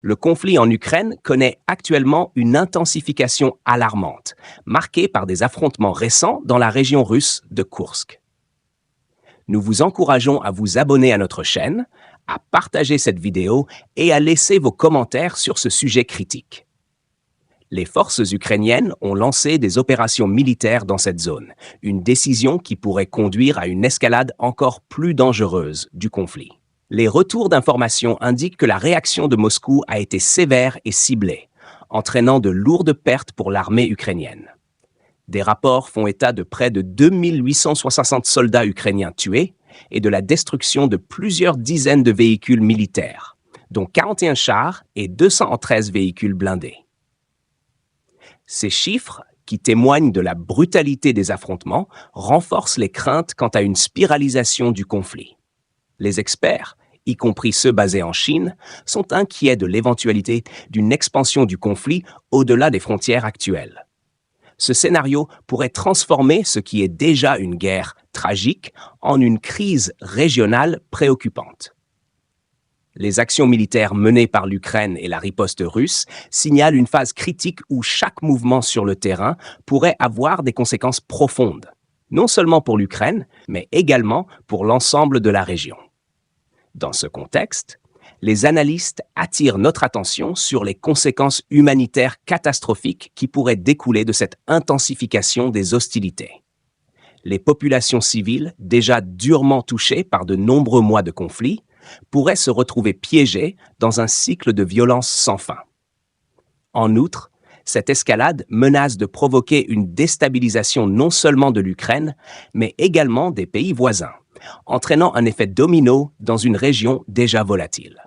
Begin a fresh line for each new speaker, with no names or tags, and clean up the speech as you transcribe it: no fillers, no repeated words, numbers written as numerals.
Le conflit en Ukraine connaît actuellement une intensification alarmante, marquée par des affrontements récents dans la région russe de Koursk. Nous vous encourageons à vous abonner à notre chaîne, à partager cette vidéo et à laisser vos commentaires sur ce sujet critique. Les forces ukrainiennes ont lancé des opérations militaires dans cette zone, une décision qui pourrait conduire à une escalade encore plus dangereuse du conflit. Les retours d'informations indiquent que la réaction de Moscou a été sévère et ciblée, entraînant de lourdes pertes pour l'armée ukrainienne. Des rapports font état de près de 2860 soldats ukrainiens tués et de la destruction de plusieurs dizaines de véhicules militaires, dont 41 chars et 213 véhicules blindés. Ces chiffres, qui témoignent de la brutalité des affrontements, renforcent les craintes quant à une spiralisation du conflit. Les experts, y compris ceux basés en Chine, sont inquiets de l'éventualité d'une expansion du conflit au-delà des frontières actuelles. Ce scénario pourrait transformer ce qui est déjà une guerre tragique en une crise régionale préoccupante. Les actions militaires menées par l'Ukraine et la riposte russe signalent une phase critique où chaque mouvement sur le terrain pourrait avoir des conséquences profondes, non seulement pour l'Ukraine, mais également pour l'ensemble de la région. Dans ce contexte, les analystes attirent notre attention sur les conséquences humanitaires catastrophiques qui pourraient découler de cette intensification des hostilités. Les populations civiles, déjà durement touchées par de nombreux mois de conflit, pourraient se retrouver piégées dans un cycle de violence sans fin. En outre, cette escalade menace de provoquer une déstabilisation non seulement de l'Ukraine, mais également des pays voisins, entraînant un effet domino dans une région déjà volatile.